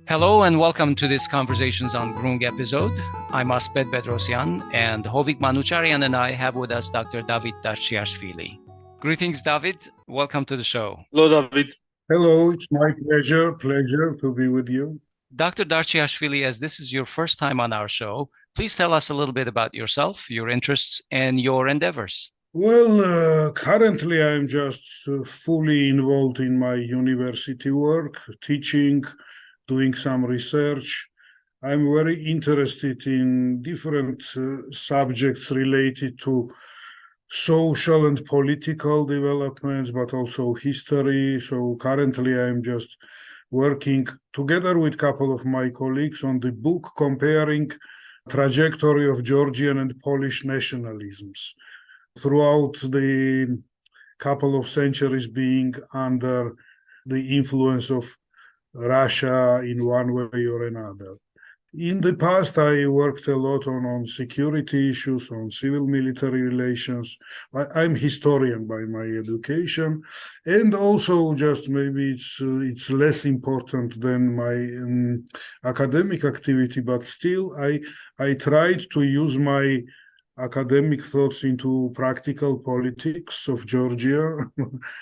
Hello and welcome to this Conversations on Groong episode. I'm Asbed Bedrossian, and Hovik Manucharyan and I have with us Dr. David Darchiashvili. Greetings, David. Welcome to the show. Hello, David. Hello, it's my pleasure to be with you. Dr. Darchiashvili, as this is your first time on our show, please tell us a little bit about yourself, your interests, and your endeavors. Well, currently I'm just fully involved in my university work, teaching, doing some research. I'm very interested in different subjects related to social and political developments, but also history. So currently I'm just working together with a couple of my colleagues on the book comparing trajectory of Georgian and Polish nationalisms throughout the couple of centuries being under the influence of Russia in one way or another. In the past, I worked a lot on security issues, on civil-military relations. I'm historian by my education, and also just maybe it's less important than my academic activity, but still I tried to use my academic thoughts into practical politics of Georgia.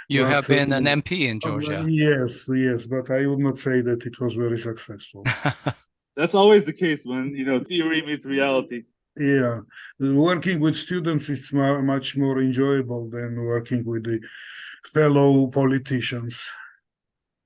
You have been an MP in Georgia. Yes, but I would not say that it was very successful. That's always the case when, theory meets reality. Yeah, working with students is much more enjoyable than working with the fellow politicians.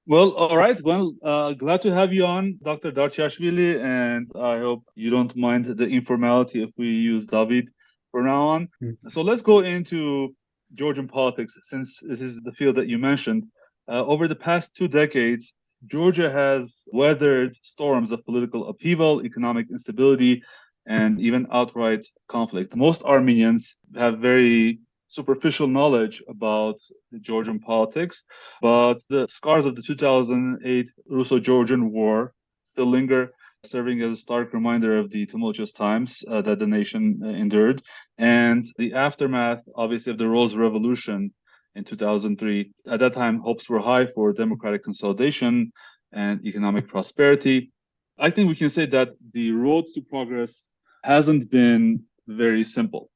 Well, all right. Well, glad to have you on, Dr. Darchiashvili, and I hope you don't mind the informality if we use David from now on. Mm-hmm. So let's go into Georgian politics, since this is the field that you mentioned. Over the past 2 decades, Georgia has weathered storms of political upheaval, economic instability, and even outright conflict. Most Armenians have very superficial knowledge about the Georgian politics, but the scars of the 2008 Russo-Georgian War still linger, serving as a stark reminder of the tumultuous times that the nation endured, and the aftermath, obviously, of the Rose Revolution in 2003. At that time, hopes were high for democratic consolidation and economic prosperity. I think we can say that the road to progress hasn't been very simple.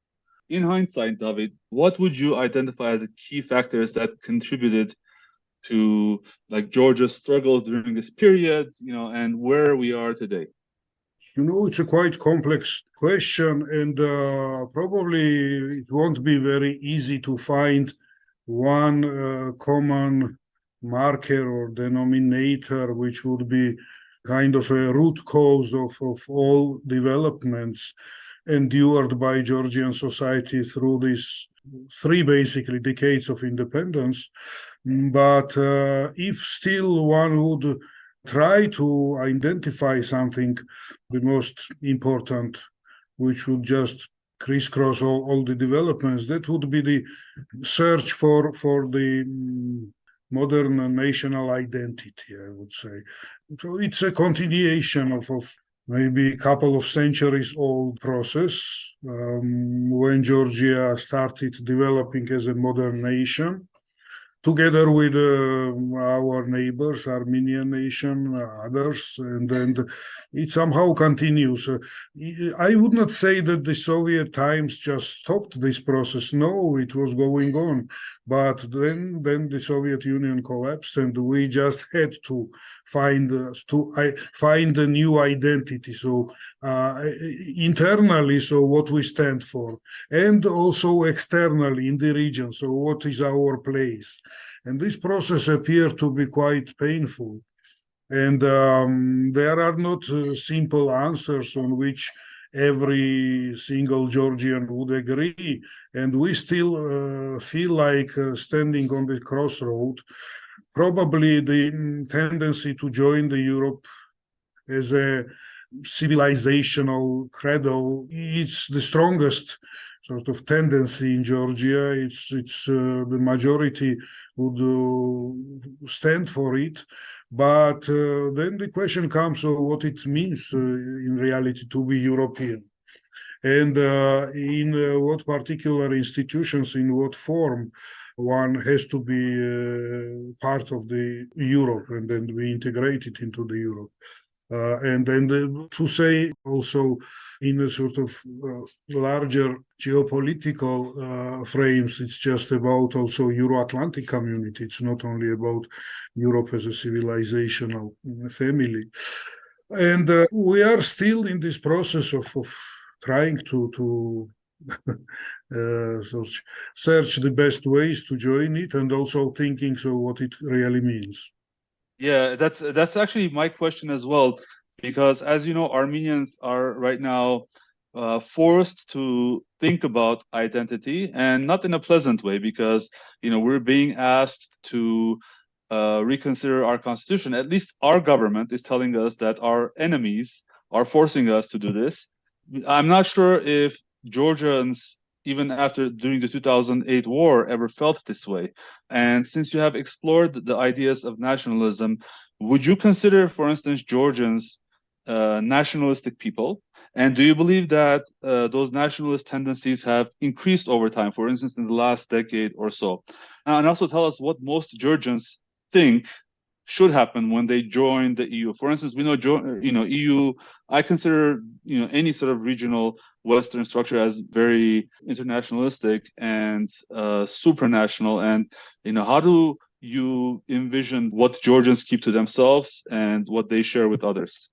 In hindsight, David, what would you identify as the key factors that contributed to Georgia's struggles during this period, and where we are today? It's a quite complex question, and probably it won't be very easy to find one common marker or denominator which would be kind of a root cause of all developments endured by Georgian society through these 3 basically decades of independence. But if still one would try to identify something, the most important, which would just crisscross all the developments, that would be the search for the modern national identity, I would say. So it's a continuation of maybe a couple of centuries old process when Georgia started developing as a modern nation, together with our neighbors, Armenian nation, others, and it somehow continues. I would not say that the Soviet times just stopped this process. No, it was going on. But then the Soviet Union collapsed, and we just had to find a new identity. So internally, so what we stand for, and also externally in the region. So what is our place? And this process appeared to be quite painful. And there are not simple answers on which every single Georgian would agree. And we still feel like standing on the crossroad. Probably the tendency to join the Europe as a civilizational cradle, it's the strongest sort of tendency in Georgia. It's the majority would stand for it. But then the question comes of what it means in reality to be European. And in what particular institutions, in what form one has to be part of the Europe and then be integrated into the Europe. And then to say also in a sort of larger geopolitical frames, it's just about also Euro-Atlantic community. It's not only about Europe as a civilizational family. And we are still in this process of trying to so search the best ways to join it, and also thinking so what it really means. Yeah, that's actually my question as well, because as you know, Armenians are right now forced to think about identity, and not in a pleasant way, because we're being asked to reconsider our constitution. At least our government is telling us that our enemies are forcing us to do this. I'm not sure if Georgians, even after during the 2008 war, ever felt this way. And since you have explored the ideas of nationalism, would you consider, for instance, Georgians nationalistic people? And do you believe that those nationalist tendencies have increased over time, for instance, in the last decade or so? And also tell us what most Georgians think should happen when they join the EU. For instance, we know EU. I consider any sort of regional Western structure as very internationalistic and supranational. And how do you envision what Georgians keep to themselves and what they share with others?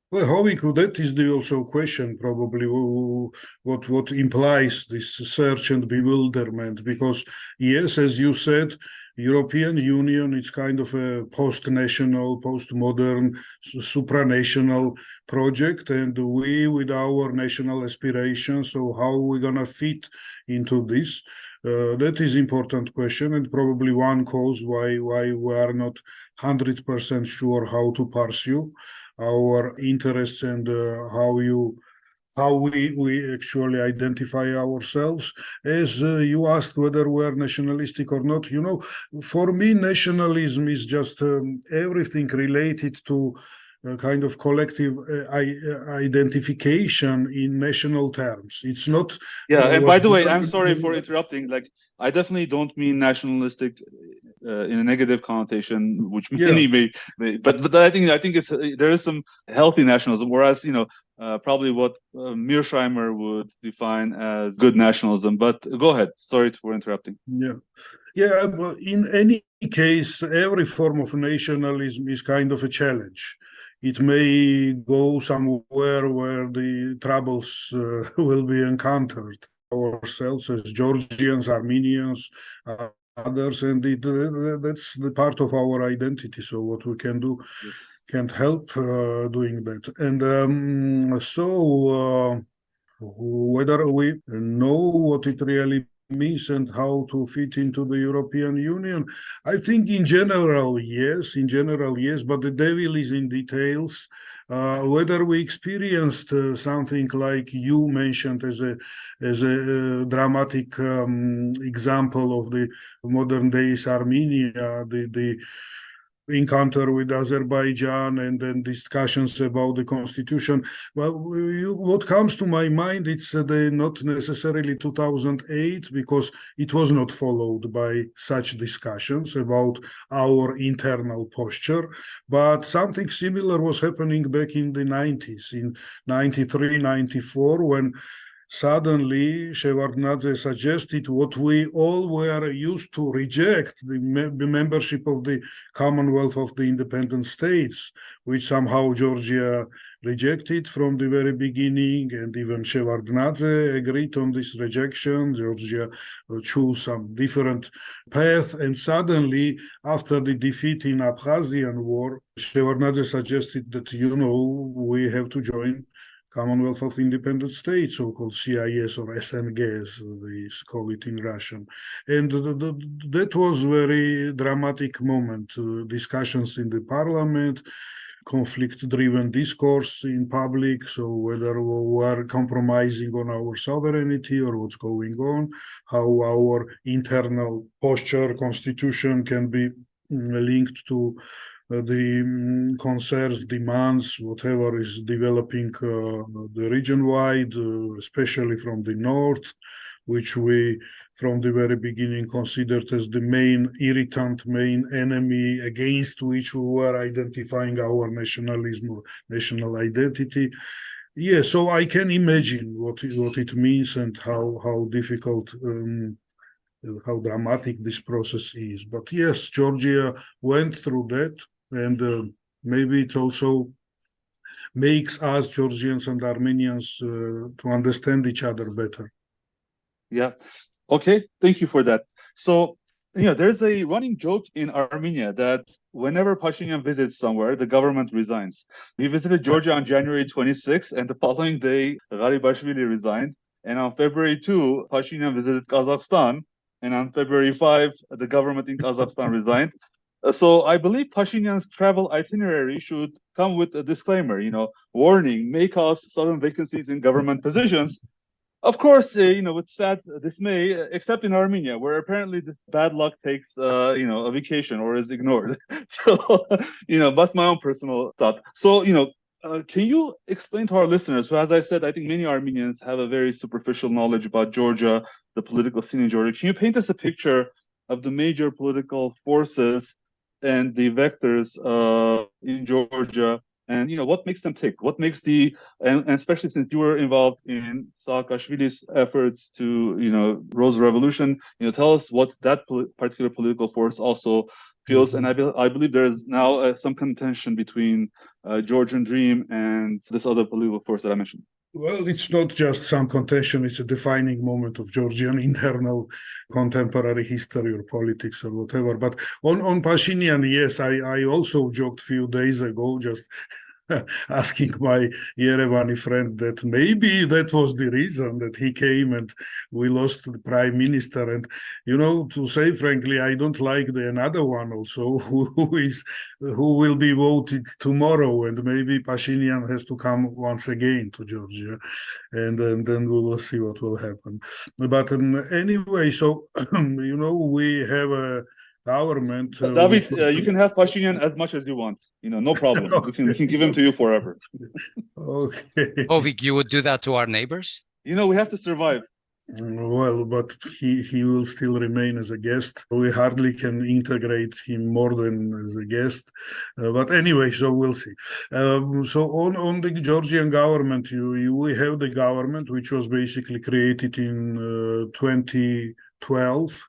Well, Hovik, that is the also question probably what implies this search and bewilderment, because yes, as you said, European Union is kind of a post-national, post-modern, supranational project, and we with our national aspirations, so how are we gonna fit into this? That is important question, and probably one cause why we are not 100% sure how to pursue our interests and how we actually identify ourselves. As you asked whether we're nationalistic or not, for me, nationalism is just everything related to kind of collective identification in national terms. It's not. Yeah, and by the way, I'm sorry for interrupting. Like, I definitely don't mean nationalistic in a negative connotation, which many may. But I think it's there is some healthy nationalism, whereas probably what Mearsheimer would define as good nationalism. But go ahead. Sorry for interrupting. Yeah. Well, in any case, every form of nationalism is kind of a challenge. It may go somewhere where the troubles will be encountered ourselves as Georgians, Armenians, others, and that's the part of our identity. So what we can do can't help doing that. And so whether we know what it really means and how to fit into the European Union, I think in general, yes, but the devil is in details. Whether we experienced something like you mentioned as a dramatic example of the modern days Armenia, the encounter with Azerbaijan and then discussions about the constitution. Well, what comes to my mind, it's not necessarily 2008, because it was not followed by such discussions about our internal posture, but something similar was happening back in the 90s, in 93, 94, when suddenly Shevardnadze suggested what we all were used to reject, the membership of the Commonwealth of the Independent States, which somehow Georgia rejected from the very beginning, and even Shevardnadze agreed on this rejection. Georgia chose some different path, and suddenly, after the defeat in Abkhazian war, Shevardnadze suggested that, we have to join Commonwealth of Independent States, so-called CIS or SNG, as they call it in Russian. And that was very dramatic moment, discussions in the parliament, conflict-driven discourse in public, so whether we are compromising on our sovereignty or what's going on, how our internal posture, constitution can be linked to the concerns, demands, whatever is developing the region-wide, especially from the north, which we from the very beginning considered as the main irritant, main enemy against which we were identifying our nationalism or national identity. Yeah, so I can imagine what it means and how difficult, how dramatic this process is. But yes, Georgia went through that, and maybe it also makes us Georgians and Armenians to understand each other better. Yeah. Okay. Thank you for that. So, there's a running joke in Armenia that whenever Pashinyan visits somewhere, the government resigns. He visited Georgia on January 26th, and the following day, Gharibashvili resigned. And on February 2, Pashinyan visited Kazakhstan, and on February 5, the government in Kazakhstan resigned. So I believe Pashinyan's travel itinerary should come with a disclaimer, warning, may cause sudden vacancies in government positions. Of course, with sad dismay, except in Armenia, where apparently the bad luck takes, a vacation or is ignored. So, that's my own personal thought. So, can you explain to our listeners, who, as I said, I think many Armenians have a very superficial knowledge about Georgia, the political scene in Georgia. Can you paint us a picture of the major political forces and the vectors in Georgia? And what makes them tick? What makes and especially since you were involved in Saakashvili's efforts to Rose Revolution, tell us what that particular political force also feels. And I believe there is now some contention between Georgian Dream and this other political force that I mentioned. Well, it's not just some contention, it's a defining moment of Georgian internal contemporary history or politics or whatever. But on Pashinyan, yes, I also joked a few days ago, just asking my Yerevani friend that maybe that was the reason that he came and we lost the prime minister. And, to say frankly, I don't like another one also who will be voted tomorrow. And maybe Pashinyan has to come once again to Georgia. And then we will see what will happen. But anyway, so, we have a government. David, you can have Pashinyan as much as you want. No problem. Okay. We can give him to you forever. Okay. Hovik, you would do that to our neighbors? We have to survive. Well, but he will still remain as a guest. We hardly can integrate him more than as a guest. But anyway, so we'll see. So on the Georgian government, we have the government which was basically created in 2012.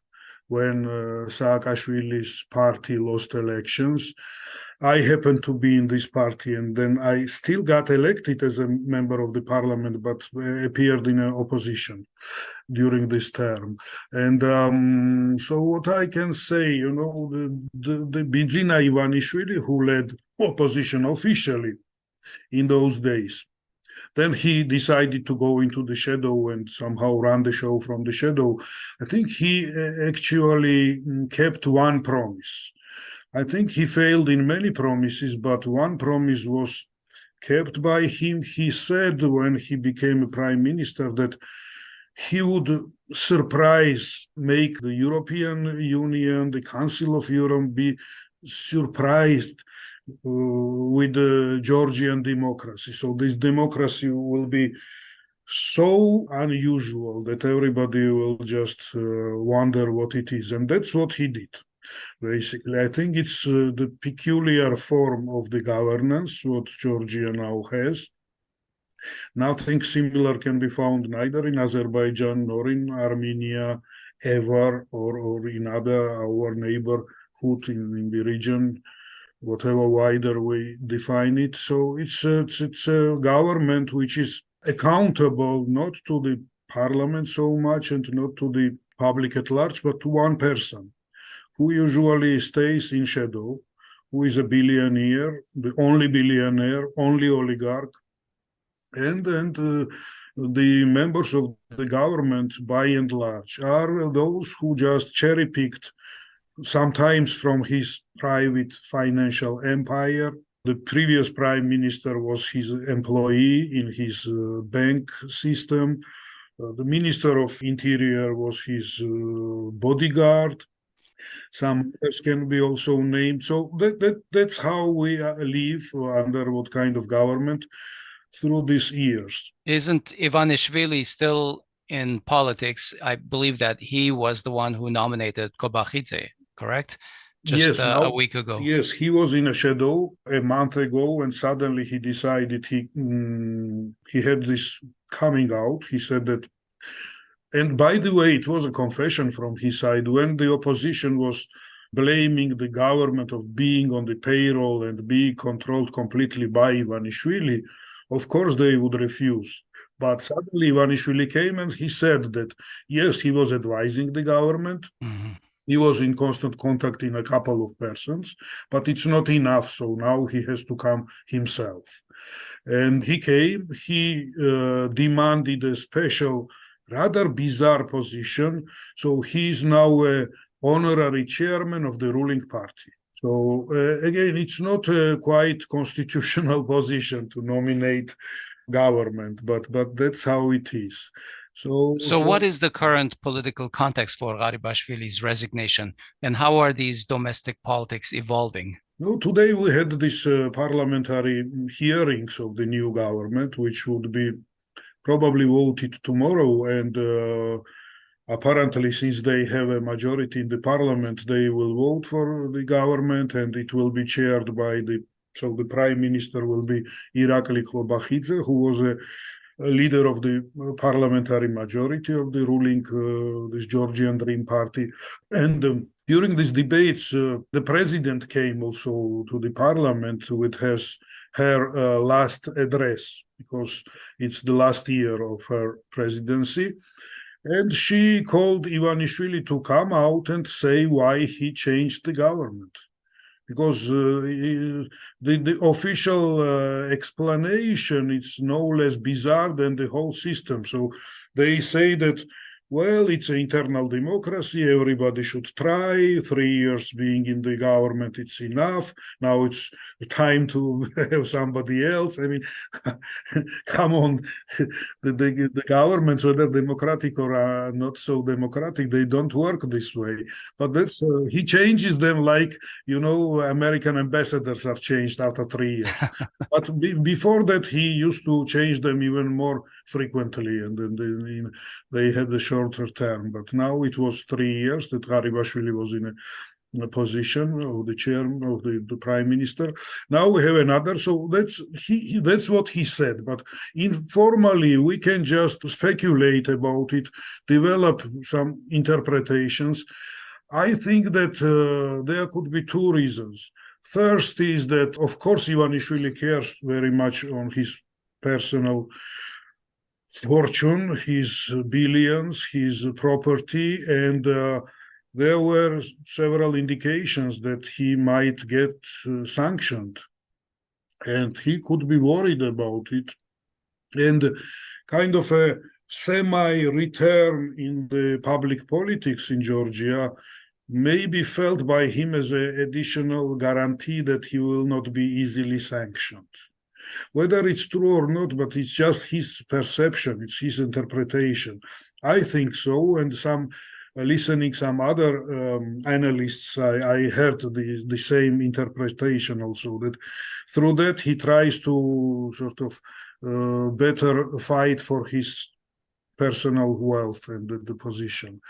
When Saakashvili's party lost elections. I happened to be in this party, and then I still got elected as a member of the parliament, but appeared in opposition during this term. And so what I can say, the Bidzina Ivanishvili, who led opposition officially in those days, then he decided to go into the shadow and somehow run the show from the shadow. I think he actually kept one promise. I think he failed in many promises, but one promise was kept by him. He said when he became a prime minister that he would make the European Union, the Council of Europe be surprised with the Georgian democracy. So this democracy will be so unusual that everybody will just wonder what it is. And that's what he did. Basically, I think it's the peculiar form of the governance what Georgia now has. Nothing similar can be found neither in Azerbaijan nor in Armenia ever, or in our neighborhood in the region, whatever wider we define it. So it's a government which is accountable not to the parliament so much and not to the public at large, but to one person who usually stays in shadow, who is a billionaire, the only oligarch, and the members of the government, by and large, are those who just cherry-picked sometimes from his private financial empire. The previous prime minister was his employee in his bank system. The minister of interior was his bodyguard. Some others can be also named. So that's how we live, under what kind of government through these years. Isn't Ivanishvili still in politics, I believe that he was the one who nominated Kobakhidze, correct? Just a week ago. Yes, he was in a shadow a month ago, and suddenly he decided he had this coming out. He said that, and by the way, it was a confession from his side when the opposition was blaming the government of being on the payroll and being controlled completely by Ivanishvili. Of course, they would refuse. But suddenly Ivanishvili came and he said that, yes, he was advising the government. Mm-hmm. He was in constant contact in a couple of persons, but it's not enough. So now he has to come himself. And he came, he demanded a special, rather bizarre position. So he is now an honorary chairman of the ruling party. So again, it's not a quite constitutional position to nominate government, but that's how it is. So what is the current political context for Gharibashvili's resignation, and how are these domestic politics evolving? No, today we had this parliamentary hearings of the new government, which would be probably voted tomorrow. And apparently, since they have a majority in the parliament, they will vote for the government, and it will be chaired by so the prime minister will be Irakli Kobakhidze, who was a leader of the parliamentary majority of the ruling, this Georgian Dream Party. And during these debates, the president came also to the parliament with her last address, because it's the last year of her presidency. And she called Ivanishvili to come out and say why he changed the government. Because the official explanation is no less bizarre than the whole system. So they say that, well, it's an internal democracy. Everybody should try. 3 years being in the government, it's enough. Now it's time to have somebody else. I mean, come on. The governments, whether democratic or not so democratic, they don't work this way. But that's he changes them like, American ambassadors are changed after 3 years. But before that, he used to change them even more frequently, and then they had a shorter term. But now it was 3 years that Gharibashvili was in a position of the chairman of the prime minister. Now we have another. So that's what he said. But informally, we can just speculate about it, develop some interpretations. I think that there could be two reasons. First is that, of course, Ivanishvili cares very much on his personal fortune, his billions, his property, and there were several indications that he might get sanctioned, and he could be worried about it. And kind of a semi-return in the public politics in Georgia may be felt by him as an additional guarantee that he will not be easily sanctioned. Whether it's true or not, but it's just his perception, it's his interpretation. I think so, and listening some other analysts, I heard the same interpretation also, that through that he tries to sort of better fight for his personal wealth and the position.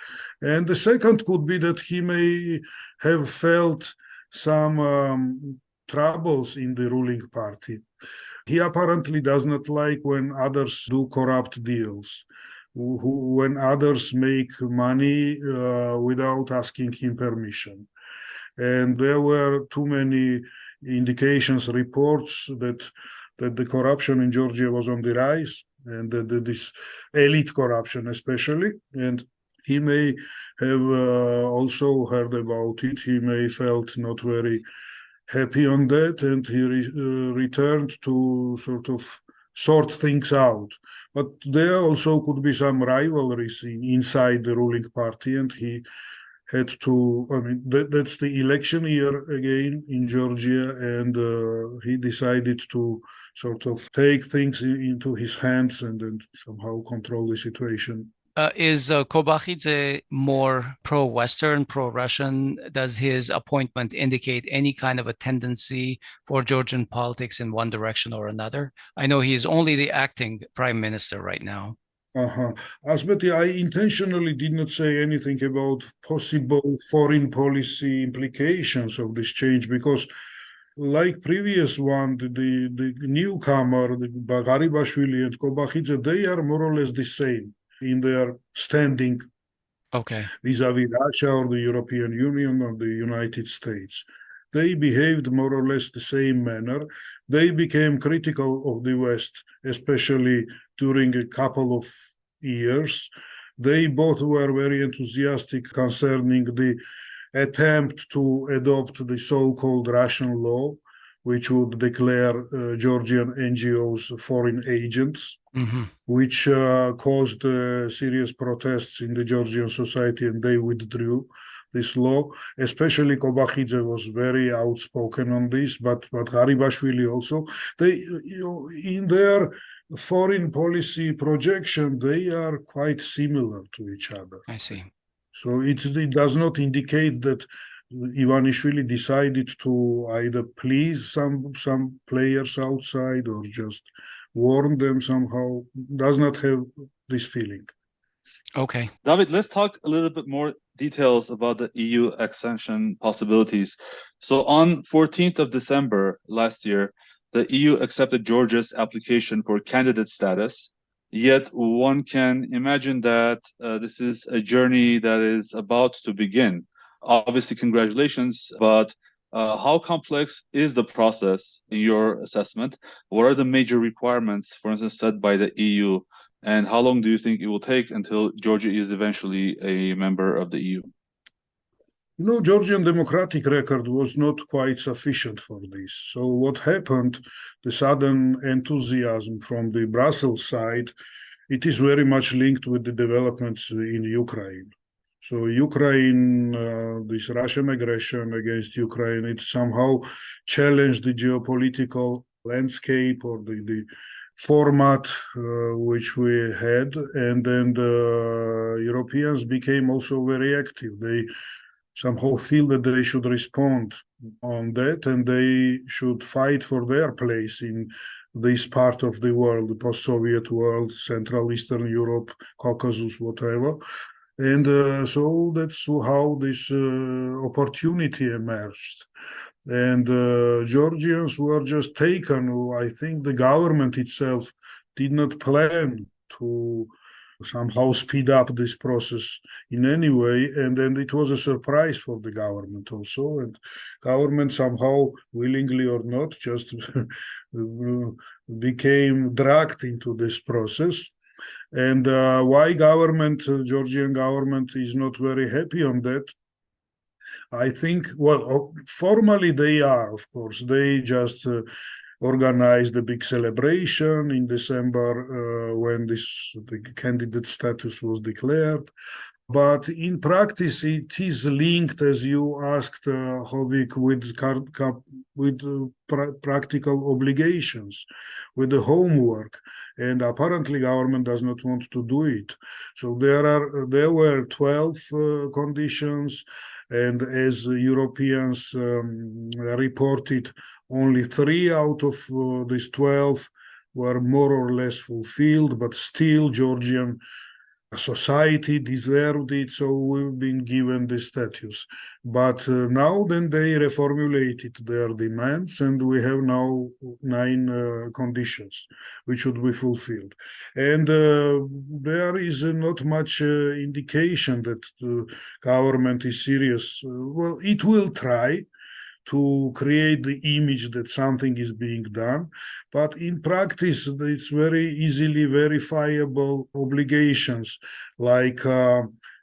And the second could be that he may have felt some troubles in the ruling party. He apparently does not like when others do corrupt deals, when others make money without asking him permission. And there were too many indications, reports that the corruption in Georgia was on the rise, and this elite corruption especially. And he may have also heard about it. He may felt not very happy on that, and he returned to sort of sort things out. But there also could be some rivalries inside the ruling party, and he had to, that's the election year again in Georgia, and he decided to sort of take things into his hands and then somehow control the situation. Is Kobakhidze more pro-Western, pro-Russian? Does his appointment indicate any kind of a tendency for Georgian politics in one direction or another? I know he is only the acting prime minister right now. Asbed, I intentionally did not say anything about possible foreign policy implications of this change because, like previous one, the newcomer, the Gharibashvili and Kobakhidze, they are more or less the same in their standing vis-à-vis Russia or the European Union or the United States. They behaved more or less the same manner. They became critical of the West, especially during a couple of years. They both were very enthusiastic concerning the attempt to adopt the so-called Russian law, which would declare Georgian NGOs foreign agents, which caused serious protests in the Georgian society, and they withdrew this law. Especially Kobakhidze was very outspoken on this, but Gharibashvili also. They, in their foreign policy projection, they are quite similar to each other. I see. So it does not indicate that Ivanishvili decided to either please some players outside or just warn them somehow. Does not have this feeling. Okay. David, let's talk a little bit more details about the EU accession possibilities. So on 14th of December last year, the EU accepted Georgia's application for candidate status. Yet one can imagine that this is a journey that is about to begin. Obviously, congratulations, but how complex is the process in your assessment? What are the major requirements, for instance, set by the EU? And how long do you think it will take until Georgia is eventually a member of the EU? Georgian democratic record was not quite sufficient for this. So what happened, the sudden enthusiasm from the Brussels side, it is very much linked with the developments in Ukraine. So Ukraine, this Russian aggression against Ukraine, it somehow challenged the geopolitical landscape or the format which we had. And then the Europeans became also very active. They somehow feel that they should respond on that and they should fight for their place in this part of the world, the post-Soviet world, Central Eastern Europe, Caucasus, whatever. And so that's how this opportunity emerged. And Georgians were just taken. I think the government itself did not plan to somehow speed up this process in any way, and then it was a surprise for the government also, and government somehow, willingly or not, just became dragged into this process. And why Georgian government is not very happy on that? I think, well, formally they are, of course. They just organized a big celebration in December when the candidate status was declared. But in practice, it is linked, as you asked, Hovik, with practical obligations, with the homework. And apparently government does not want to do it. So there were 12 conditions, and as Europeans reported, only 3 out of these 12 were more or less fulfilled, but still Georgian society deserved it, so we've been given the status. But now then they reformulated their demands, and we have now 9 conditions which should be fulfilled. And there is not much indication that the government is serious. Well, it will try to create the image that something is being done. But in practice, it's very easily verifiable obligations, like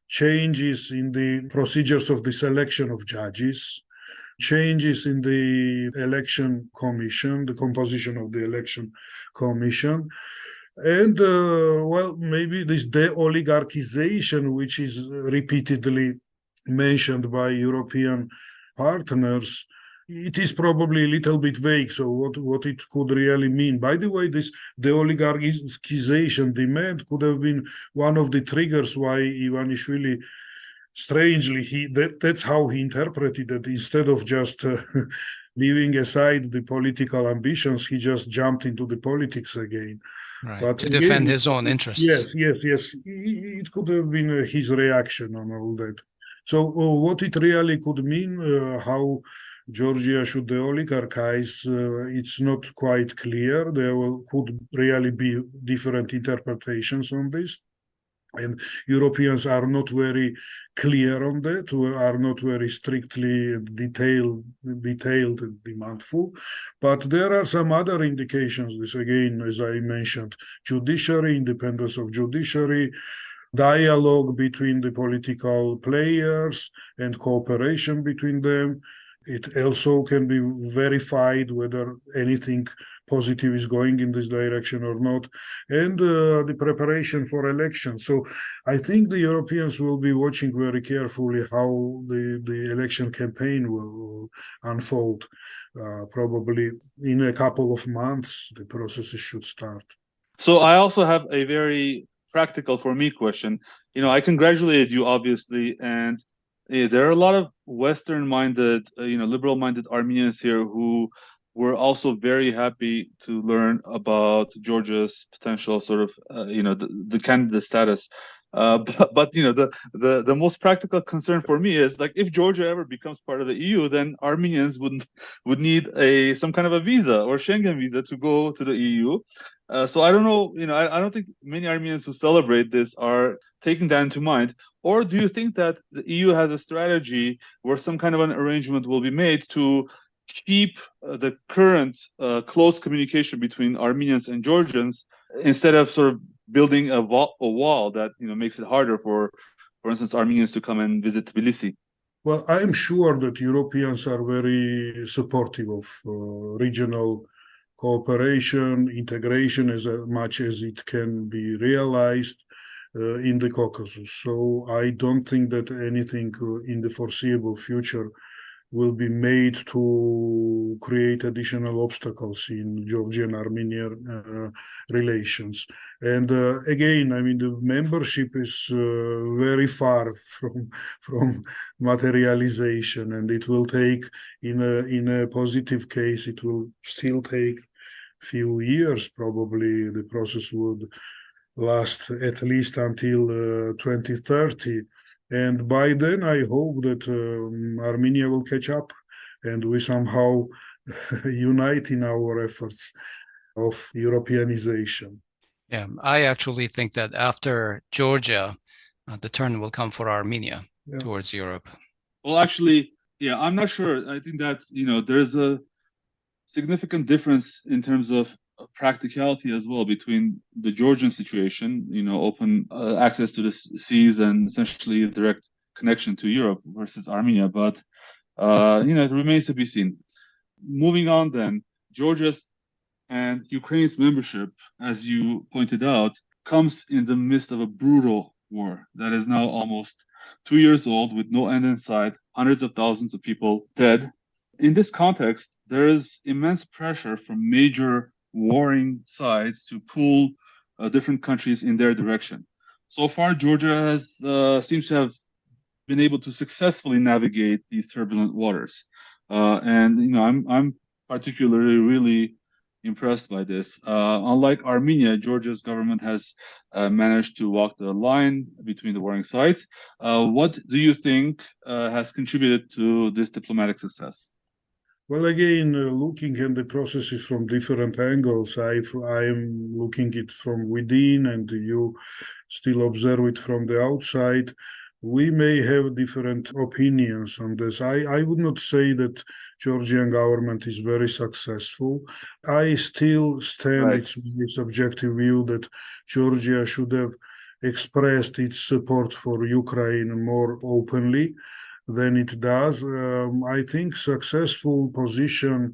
changes in the procedures of the selection of judges, changes in the election commission, the composition of the election commission, and, well, maybe this de-oligarchization, which is repeatedly mentioned by European partners. It is probably a little bit vague, so what it could really mean. By the way, this de-oligarchization demand could have been one of the triggers why Ivanishvili, strangely, that's how he interpreted it. Instead of just leaving aside the political ambitions, he just jumped into the politics again. Right. But To again, defend his own interests. Yes. It could have been his reaction on all that. So what it really could mean, how Georgia should de-oligarchize, it's not quite clear. Could really be different interpretations on this. And Europeans are not very clear on that, are not very strictly detailed and demandful. But there are some other indications, this again, as I mentioned, judiciary, independence of judiciary, dialogue between the political players and cooperation between them. It also can be verified whether anything positive is going in this direction or not, and the preparation for elections. So I think the Europeans will be watching very carefully how the election campaign will unfold. Probably in a couple of months, the processes should start. So I also have a very practical for me question. I congratulated you, obviously, and there are a lot of Western-minded, liberal-minded Armenians here who were also very happy to learn about Georgia's potential sort of, the candidate status. But the most practical concern for me is, like, if Georgia ever becomes part of the EU, then Armenians would need some kind of a visa or Schengen visa to go to the EU. So I don't know, I don't think many Armenians who celebrate this are taking that into mind. Or do you think that the EU has a strategy where some kind of an arrangement will be made to keep the current close communication between Armenians and Georgians, instead of sort of building a wall that makes it harder for instance, Armenians to come and visit Tbilisi? Well, I am sure that Europeans are very supportive of regional cooperation, integration as much as it can be realized in the Caucasus. So I don't think that anything in the foreseeable future will be made to create additional obstacles in Georgian-Armenian relations. And again, I mean, the membership is very far from materialization, and it will take, in a positive case, it will still take few years. Probably the process would last at least until 2030. And by then, I hope that Armenia will catch up and we somehow unite in our efforts of Europeanization. Yeah, I actually think that after Georgia, the turn will come for Armenia towards Europe. Well, actually, yeah, I'm not sure. I think that, there's a significant difference in terms of practicality as well between the Georgian situation, open access to the seas and essentially a direct connection to Europe, versus Armenia. But, it remains to be seen. Moving on then, Georgia's and Ukraine's membership, as you pointed out, comes in the midst of a brutal war that is now almost 2 years old, with no end in sight, hundreds of thousands of people dead. In this context, there is immense pressure from major warring sides to pull different countries in their direction. So far, Georgia seems to have been able to successfully navigate these turbulent waters, and I'm particularly really impressed by this. Unlike Armenia, Georgia's government has managed to walk the line between the warring sides. What do you think has contributed to this diplomatic success? Well, again, looking at the processes from different angles, I am looking it from within, and you still observe it from the outside. We may have different opinions on this. I would not say that Georgian government is very successful. I still stand its subjective view that Georgia should have expressed its support for Ukraine more openly than it does. I think successful position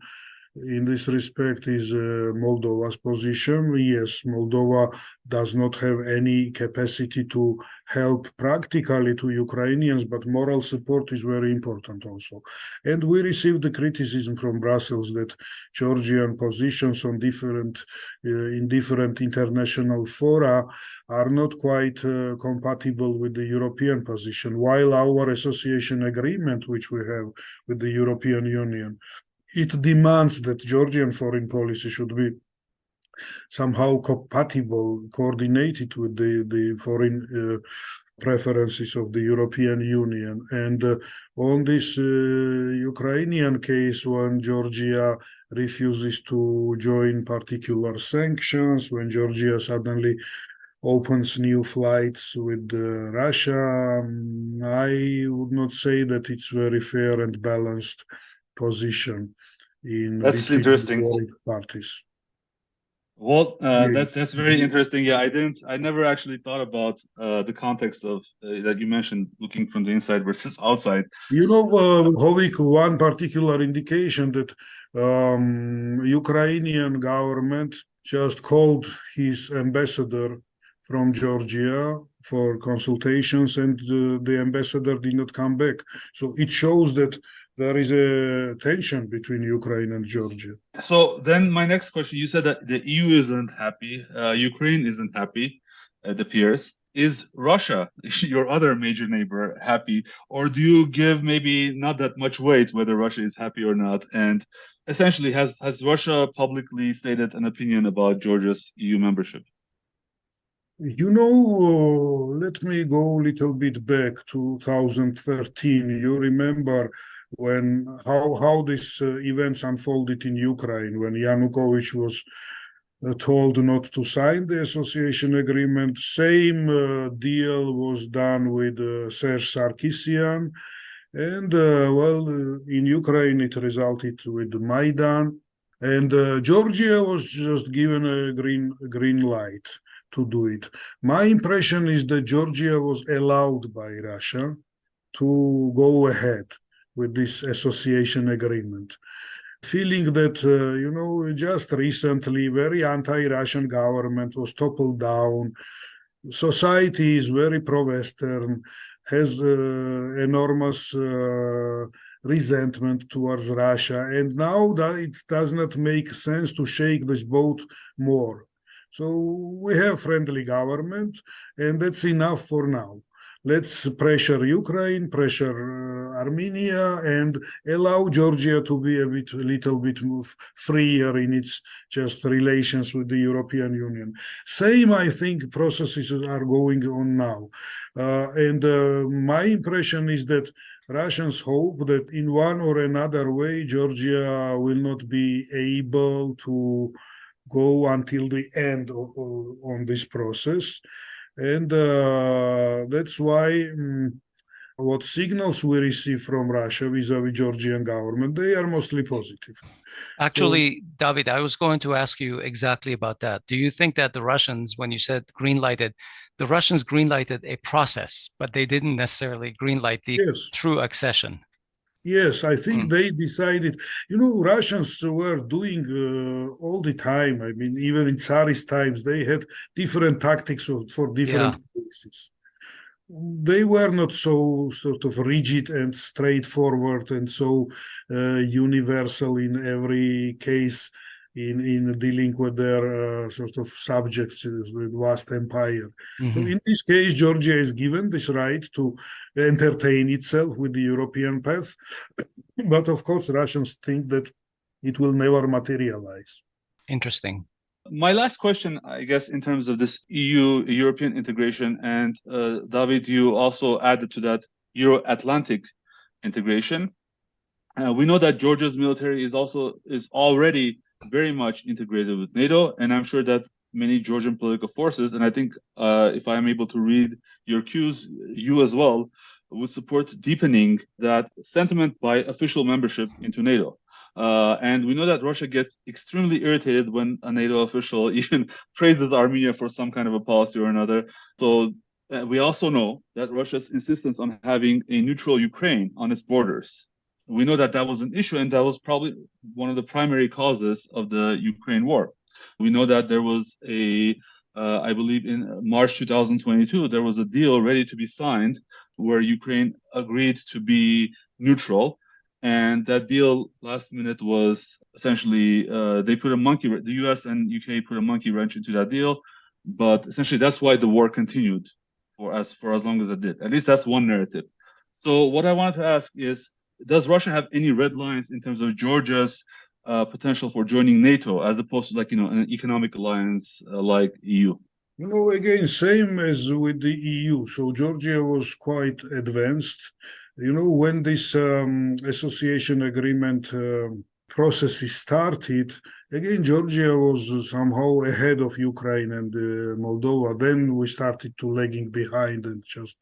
in this respect is Moldova's position. Yes, Moldova does not have any capacity to help practically to Ukrainians, but moral support is very important also. And we received the criticism from Brussels that Georgian positions on in different international fora are not quite compatible with the European position, while our association agreement, which we have with the European Union, it demands that Georgian foreign policy should be somehow compatible, coordinated with the foreign preferences of the European Union. And on this Ukrainian case, when Georgia refuses to join particular sanctions, when Georgia suddenly opens new flights with Russia, I would not say that it's very fair and balanced position That's between the interesting. warring parties. Well, that's very interesting. Yeah, I never actually thought about the context of that you mentioned, looking from the inside versus outside. You know, Hovik, one particular indication that Ukrainian government just called his ambassador from Georgia for consultations, and the ambassador did not come back. So it shows that there is a tension between Ukraine and Georgia. So then my next question, you said that the EU isn't happy, Ukraine isn't happy, it appears. Is Russia, your other major neighbor, happy? Or do you give maybe not that much weight whether Russia is happy or not? And essentially, has Russia publicly stated an opinion about Georgia's EU membership? You know, let me go a little bit back to 2013. You remember when how these events unfolded in Ukraine, when Yanukovych was told not to sign the association agreement. Same deal was done with Serge Sarkisian. And in Ukraine, it resulted with Maidan. And Georgia was just given a green light to do it. My impression is that Georgia was allowed by Russia to go ahead with this association agreement, feeling that, just recently, very anti-Russian government was toppled down. Society is very pro-Western, has enormous resentment towards Russia. And now that it does not make sense to shake this boat more. So we have friendly government, and that's enough for now. Let's pressure Ukraine, pressure Armenia, and allow Georgia to be a little bit freer in its just relations with the European Union. Same, I think, processes are going on now. And my impression is that Russians hope that in one or another way, Georgia will not be able to go until the end on this process. And that's why what signals we receive from Russia vis-a-vis Georgian government, they are mostly positive. Actually, David, I was going to ask you exactly about that. Do you think that the Russians, when you said green-lighted, the Russians green-lighted a process, but they didn't necessarily green-light the true accession? Yes, I think they decided, Russians were doing all the time. I mean, even in Tsarist times, they had different tactics for different cases. They were not so sort of rigid and straightforward and so universal in every case in dealing with their sort of subjects with vast empire. So in this case, Georgia is given this right to entertain itself with the European path. But of course, Russians think that it will never materialize. Interesting. My last question, I guess, in terms of this European integration, and David, you also added to that Euro-Atlantic integration. We know that Georgia's military is already very much integrated with NATO, and I'm sure that many Georgian political forces, and I think if I'm able to read your cues, you as well, would support deepening that sentiment by official membership into NATO. And we know that Russia gets extremely irritated when a NATO official even praises Armenia for some kind of a policy or another. So we also know that Russia's insistence on having a neutral Ukraine on its borders. We know that that was an issue, and that was probably one of the primary causes of the Ukraine war. We know that there was I believe in March 2022, there was a deal ready to be signed where Ukraine agreed to be neutral. And that deal last minute was essentially, the US and UK put a monkey wrench into that deal. But essentially, that's why the war continued for as long as it did. At least that's one narrative. So what I wanted to ask is, does Russia have any red lines in terms of Georgia's potential for joining NATO as opposed to an economic alliance like EU? Again, same as with the EU. So Georgia was quite advanced. When this association agreement process started, again, Georgia was somehow ahead of Ukraine and Moldova. Then we started to lagging behind and just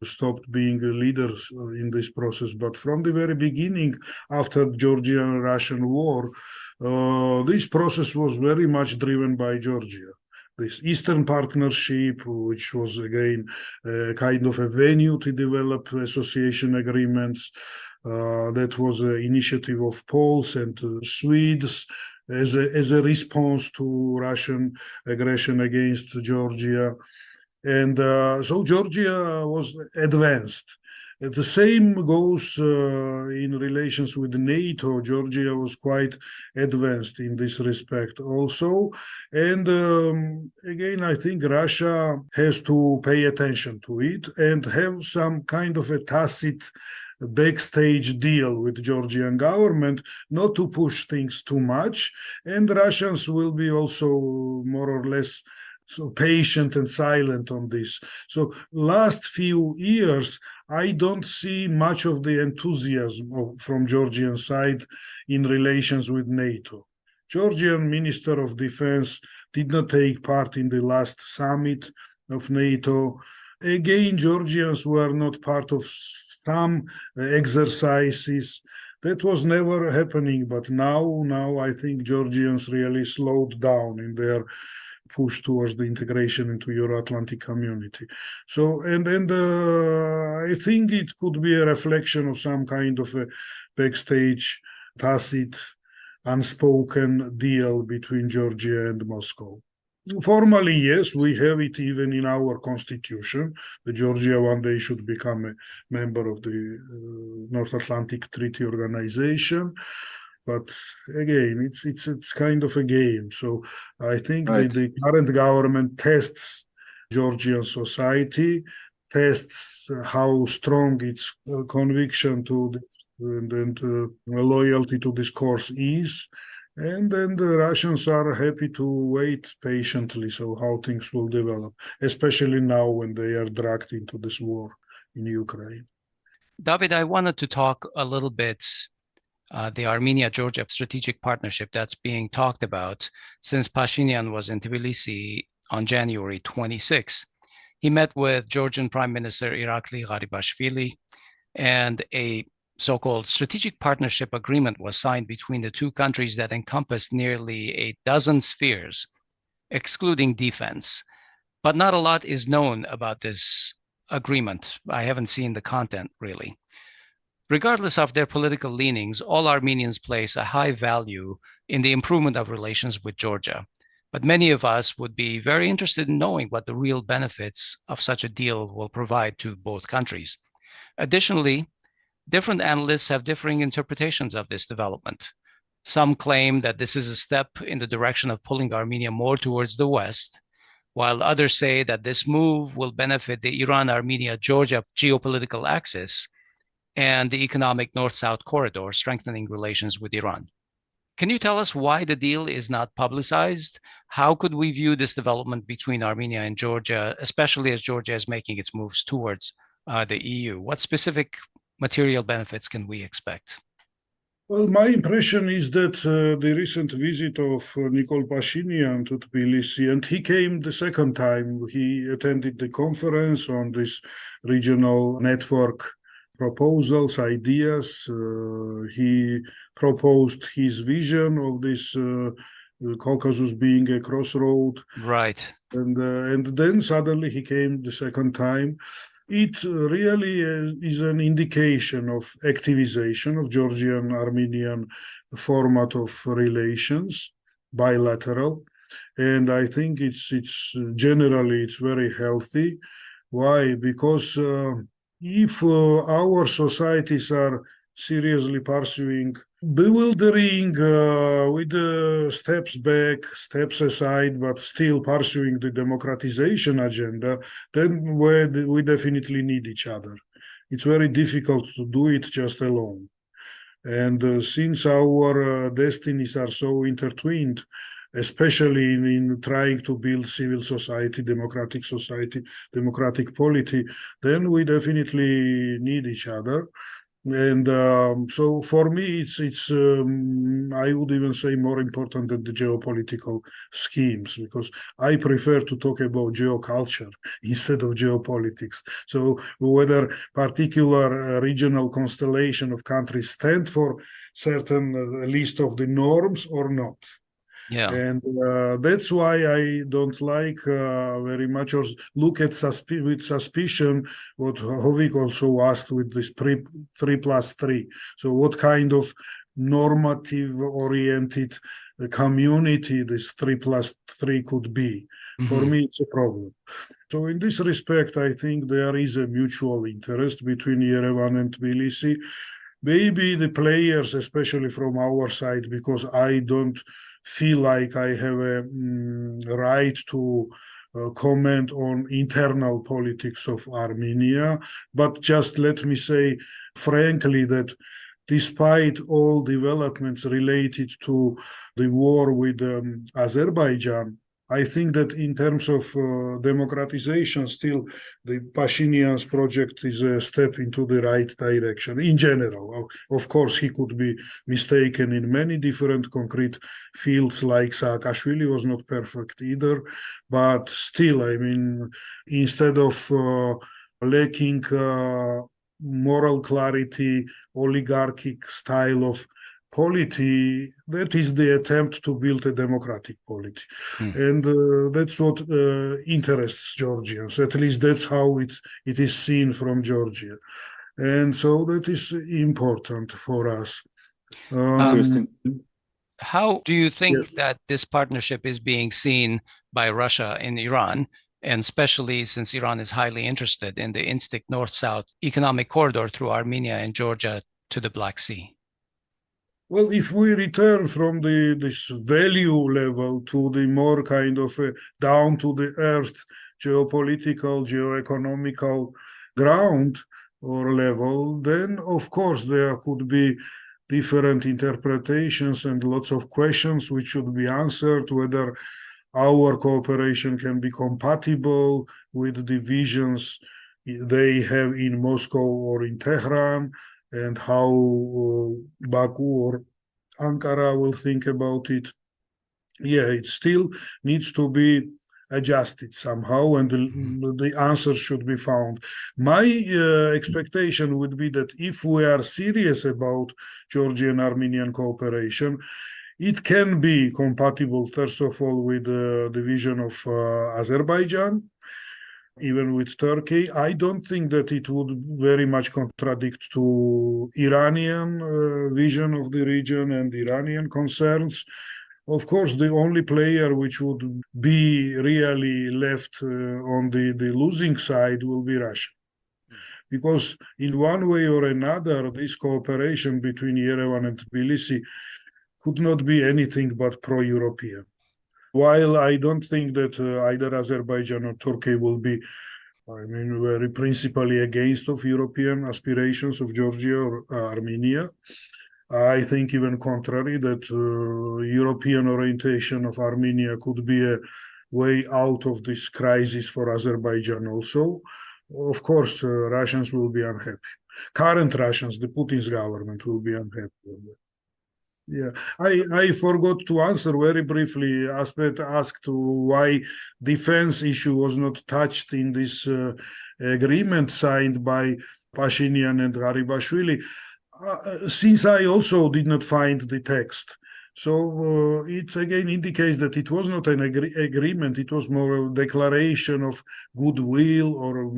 stopped being leaders in this process. But from the very beginning, after Georgian-Russian war, this process was very much driven by Georgia. This Eastern Partnership, which was again kind of a venue to develop association agreements, that was an initiative of Poles and Swedes as a response to Russian aggression against Georgia. And so Georgia was advanced. The same goes in relations with NATO. Georgia was quite advanced in this respect also. And again, I think Russia has to pay attention to it and have some kind of a tacit backstage deal with Georgian government, not to push things too much. And Russians will be also more or less so patient and silent on this. So last few years, I don't see much of the enthusiasm from Georgian side in relations with NATO. Georgian Minister of Defense did not take part in the last summit of NATO. Again, Georgians were not part of some exercises. That was never happening, but now I think Georgians really slowed down in their push towards the integration into Euro-Atlantic community. So, and I think it could be a reflection of some kind of a backstage, tacit, unspoken deal between Georgia and Moscow. Formally, yes, we have it even in our constitution. The Georgia one day should become a member of the North Atlantic Treaty Organization. But again, it's kind of a game. So I think the current government tests Georgian society, tests how strong its conviction to this and loyalty to this course is. And then the Russians are happy to wait patiently, so how things will develop, especially now when they are dragged into this war in Ukraine. David, I wanted to talk a little bit the Armenia-Georgia Strategic Partnership that's being talked about since Pashinyan was in Tbilisi on January 26. He met with Georgian Prime Minister Irakli Gharibashvili, and a so-called strategic partnership agreement was signed between the two countries that encompassed nearly a dozen spheres, excluding defense. But not a lot is known about this agreement. I haven't seen the content, really. Regardless of their political leanings, all Armenians place a high value in the improvement of relations with Georgia. But many of us would be very interested in knowing what the real benefits of such a deal will provide to both countries. Additionally, different analysts have differing interpretations of this development. Some claim that this is a step in the direction of pulling Armenia more towards the West, while others say that this move will benefit the Iran-Armenia-Georgia geopolitical axis and the economic North-South corridor, strengthening relations with Iran. Can you tell us why the deal is not publicized? How could we view this development between Armenia and Georgia, especially as Georgia is making its moves towards the EU? What specific material benefits can we expect? Well, my impression is that the recent visit of Nikol Pashinyan to Tbilisi, and he came the second time, he attended the conference on this regional network proposals, ideas. He proposed his vision of this Caucasus being a crossroad. Right. And then suddenly he came the second time. It really is an indication of activization of Georgian-Armenian format of relations, bilateral. And I think it's generally very healthy. Why? Because if our societies are seriously pursuing bewildering with steps back, steps aside, but still pursuing the democratization agenda, then we definitely need each other. It's very difficult to do it just alone. And since our destinies are so intertwined, especially in trying to build civil society, democratic polity, then we definitely need each other. And so for me, it's I would even say more important than the geopolitical schemes, because I prefer to talk about geoculture instead of geopolitics. So whether particular regional constellation of countries stand for certain list of the norms or not. Yeah. And that's why I don't like very much or look at with suspicion what Hovik also asked with this 3+3. So what kind of normative oriented community this 3+3 could be? For me, it's a problem. So in this respect, I think there is a mutual interest between Yerevan and Tbilisi. Maybe the players, especially from our side, because I don't feel like I have a right to comment on internal politics of Armenia. But just let me say frankly that despite all developments related to the war with Azerbaijan, I think that in terms of democratization, still the Pashinyan's project is a step into the right direction in general. Of course, he could be mistaken in many different concrete fields, like Saakashvili was not perfect either. But still, I mean, instead of lacking moral clarity, oligarchic style of polity, that is the attempt to build a democratic polity. And that's what interests Georgians. At least that's how it is seen from Georgia. And so that is important for us. Interesting. How do you think that this partnership is being seen by Russia and Iran, and especially since Iran is highly interested in the Instic North-South economic corridor through Armenia and Georgia to the Black Sea? Well, if we return from this value level to the more kind of down to the earth geopolitical, geoeconomical ground or level, then of course there could be different interpretations and lots of questions which should be answered, whether our cooperation can be compatible with the visions they have in Moscow or in Tehran, and how Baku or Ankara will think about it. Yeah, it still needs to be adjusted somehow, and the answers should be found. My expectation would be that if we are serious about Georgian-Armenian cooperation, it can be compatible, first of all, with the vision of Azerbaijan, even with Turkey. I don't think that it would very much contradict to Iranian vision of the region and Iranian concerns. Of course, the only player which would be really left on the losing side will be Russia. Because in one way or another, this cooperation between Yerevan and Tbilisi could not be anything but pro-European. While I don't think that either Azerbaijan or Turkey will be, I mean, very principally against of European aspirations of Georgia or Armenia, I think even contrary, that European orientation of Armenia could be a way out of this crisis for Azerbaijan also. Of course, Russians will be unhappy. Current Russians, the Putin's government, will be unhappy with that. Yeah, I forgot to answer very briefly. Asbed asked why defense issue was not touched in this agreement signed by Pashinyan and Gharibashvili. Since I also did not find the text, so it again indicates that it was not an agreement. It was more a declaration of goodwill or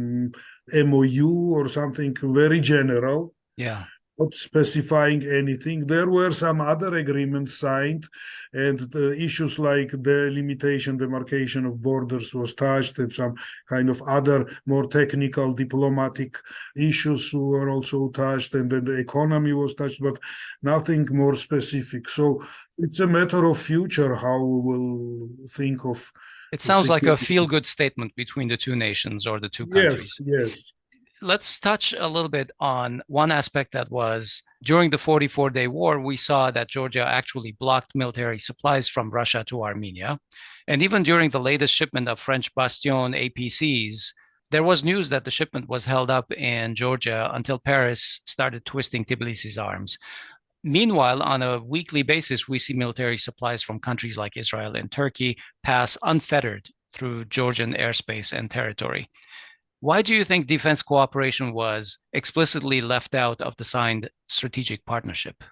MOU or something very general. Yeah. Not specifying anything. There were some other agreements signed, and the issues like the limitation, demarcation of borders was touched, and some kind of other more technical diplomatic issues were also touched, and then the economy was touched, but nothing more specific. So it's a matter of future how we will think of. It sounds like a feel-good statement between the two nations or the two countries. Yes. Let's touch a little bit on one aspect that was During the 44-day war, we saw that Georgia actually blocked military supplies from Russia to Armenia. And even during the latest shipment of French Bastion APCs, there was news that the shipment was held up in Georgia until Paris started twisting Tbilisi's arms. Meanwhile, on a weekly basis, we see military supplies from countries like Israel and Turkey pass unfettered through Georgian airspace and territory. Why do you think defense cooperation was explicitly left out of the signed strategic partnership?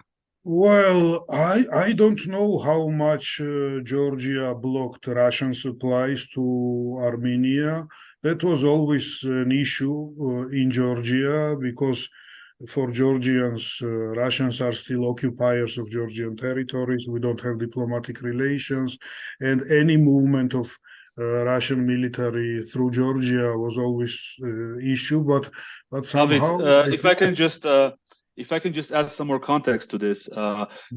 Well, I don't know how much Georgia blocked Russian supplies to Armenia. That was always an issue in Georgia because for Georgians, Russians are still occupiers of Georgian territories. We don't have diplomatic relations, and any movement of Russian military through Georgia was always issue. But somehow, David, if I can just add some more context to this.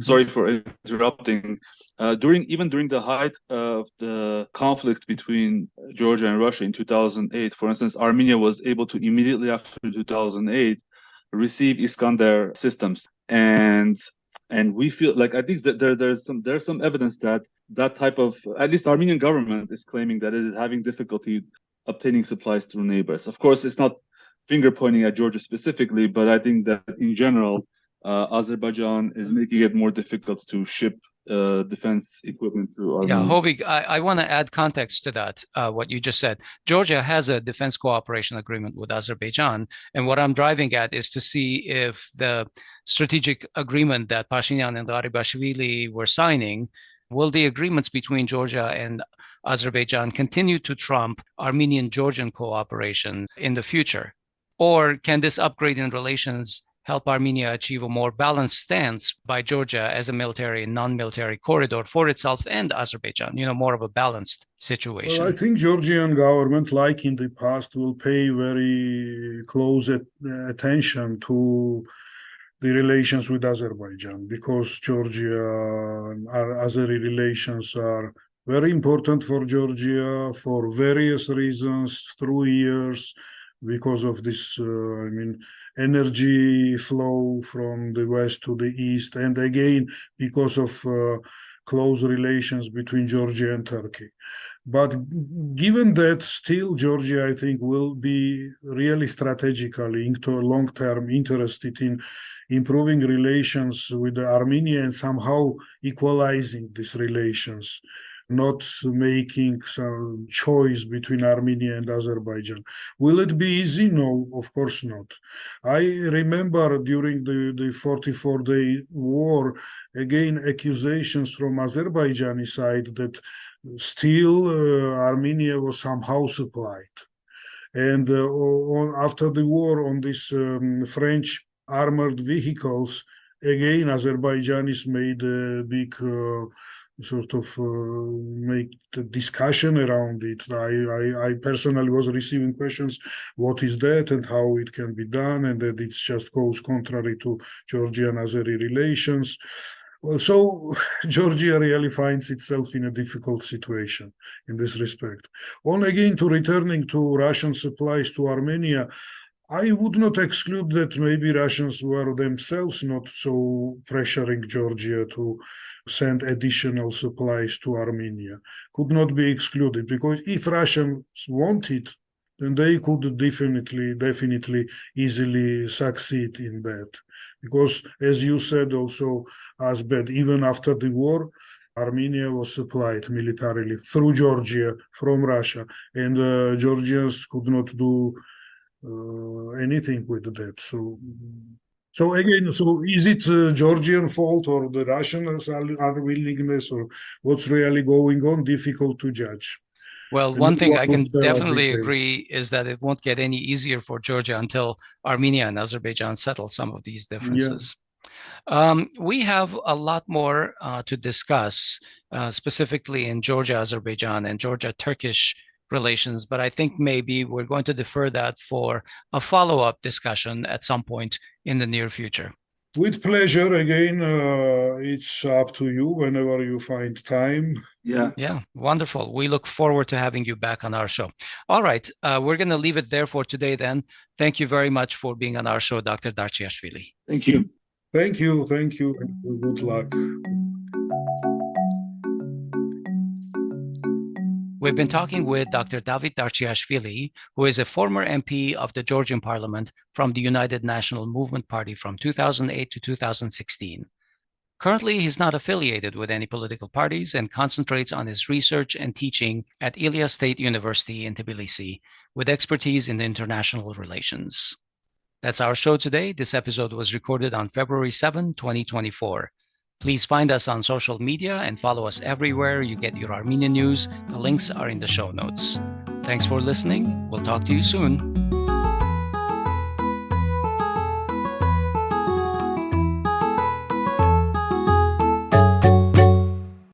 Sorry for interrupting. During the height of the conflict between Georgia and Russia in 2008, for instance, Armenia was able to immediately after 2008 receive Iskander systems, and we feel like I think that there's some evidence that type of, at least Armenian government is claiming that it is having difficulty obtaining supplies through neighbors. Of course, it's not finger pointing at Georgia specifically, but I think that in general, Azerbaijan is making it more difficult to ship defense equipment to Armenia. Yeah, Hovik, I want to add context to that, what you just said. Georgia has a defense cooperation agreement with Azerbaijan, and what I'm driving at is to see if the strategic agreement that Pashinyan and Gharibashvili were signing, will the agreements between Georgia and Azerbaijan continue to trump Armenian-Georgian cooperation in the future? Or can this upgrade in relations help Armenia achieve a more balanced stance by Georgia as a military and non-military corridor for itself and Azerbaijan, more of a balanced situation? Well, I think Georgian government, like in the past, will pay very close attention to the relations with Azerbaijan because Georgia and Azeri relations are very important for Georgia for various reasons through years because of this, energy flow from the west to the east, and again because of close relations between Georgia and Turkey. But given that, still Georgia, I think, will be really strategically long-term interested in improving relations with Armenia and somehow equalizing these relations, not making some choice between Armenia and Azerbaijan. Will it be easy? No, of course not. I remember during the 44-day war, again, accusations from Azerbaijani side that still Armenia was somehow supplied. And after the war on these French armored vehicles, again, Azerbaijanis made a big make the discussion around it. I personally was receiving questions, what is that and how it can be done, and that it just goes contrary to Georgian-Azeri relations. Well, so Georgia really finds itself in a difficult situation in this respect. On again, to returning to Russian supplies to Armenia, I would not exclude that maybe Russians were themselves not so pressuring Georgia to send additional supplies to Armenia. Could not be excluded, because if Russians wanted, then they could definitely easily succeed in that. Because as you said also, Asbed, even after the war, Armenia was supplied militarily through Georgia from Russia, and Georgians could not do anything with that. So again, is it Georgian fault or the Russians' unwillingness, or what's really going on? Difficult to judge. Well, one thing I can definitely agree is that it won't get any easier for Georgia until Armenia and Azerbaijan settle some of these differences. Yeah. We have a lot more to discuss, specifically in Georgia, Azerbaijan, and Georgia-Turkish relations, but I think maybe we're going to defer that for a follow-up discussion at some point in the near future. With pleasure. Again, it's up to you whenever you find time. Yeah, wonderful. We look forward to having you back on our show. All right, we're going to leave it there for today then. Thank you very much for being on our show, Dr. Darchiashvili. Thank you. Thank you, and good luck. We've been talking with Dr. David Darchiashvili, who is a former MP of the Georgian parliament from the United National Movement Party from 2008 to 2016. Currently, he's not affiliated with any political parties and concentrates on his research and teaching at Ilia State University in Tbilisi, with expertise in international relations. That's our show today. This episode was recorded on February 7, 2024. Please find us on social media and follow us everywhere you get your Armenian news. The links are in the show notes. Thanks for listening. We'll talk to you soon.